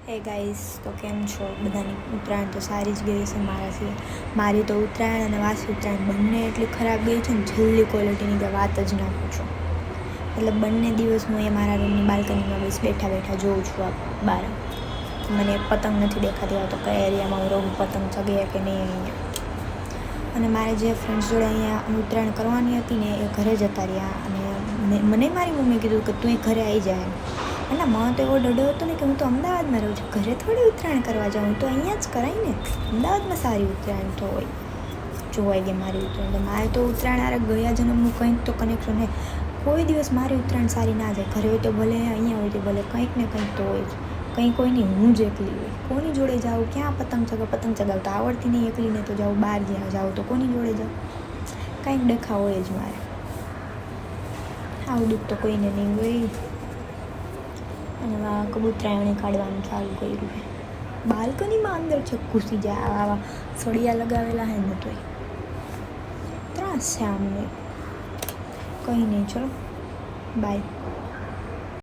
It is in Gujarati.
હે ગાઈસ, તો કેમ છો? બધાની ઉત્તરાયણ તો સારી જ ગઈ છે મારાથી. મારી તો ઉત્તરાયણ અને વાસી ઉત્તરાયણ બંને એટલી ખરાબ ગઈ છે ને, છેલ્લી ક્વોલિટીની કે વાત જ ના પૂછો. એટલે બંને દિવસ હું એ મારા રૂમની બાલ્કનીમાં બસ બેઠા બેઠા જોઉં છું આ બહાર. મને એક પતંગ નથી દેખાતી, તો કયા એરિયામાં હું રહું, પતંગ ચગે કે નહીં અહીંયા. અને મારે જે ફ્રેન્ડ્સ જોડે અહીંયા ઉત્તરાયણ કરવાની હતી ને, એ ઘરે જતા રહ્યા. અને મને મારી મમ્મીએ કીધું કે તું ઘરે આવી જાય. અને મને તો એવો ડડો હતો ને કે હું તો અમદાવાદમાં રહું છું, ઘરે થોડી ઉત્તરાયણ કરવા જાઉં, તો અહીંયા જ કરાય ને. અમદાવાદમાં સારી ઉત્તરાયણ તો હોય. જોવાઈ ગઈ મારી ઉત્તરાયણ. મારે તો ઉત્તરાયણ આરે ગયા જન્મનું કંઈક તો કનેક્શન હે. કોઈ દિવસ મારી ઉત્તરાયણ સારી ના જાય. ઘરે હોય તો ભલે, અહીંયા હોય તો ભલે, કંઈક ને કંઈક તો હોય જ. કંઈ કોઈ નહીં, હું જ એકલી હોય. કોની જોડે જાઉં, ક્યાં પતંગ ચગાવતા આવડતી નહીં, એકલીને તો જાઉં. બહાર જ્યાં જાઉં તો કોની જોડે જાઉં, કંઈક ડખા હોય જ મારે. આવું દુઃખ તો કોઈને નહીં હોય. અને કબૂતરાયણી કાઢવાનું ચાલુ કર્યું છે. બાલ્કનીમાં અંદર છે ઘૂસી જાય, આવા સળિયા લગાવેલા હે ને તોય ત્રાસ છે આમને. કંઈ નહીં, ચલો બાય.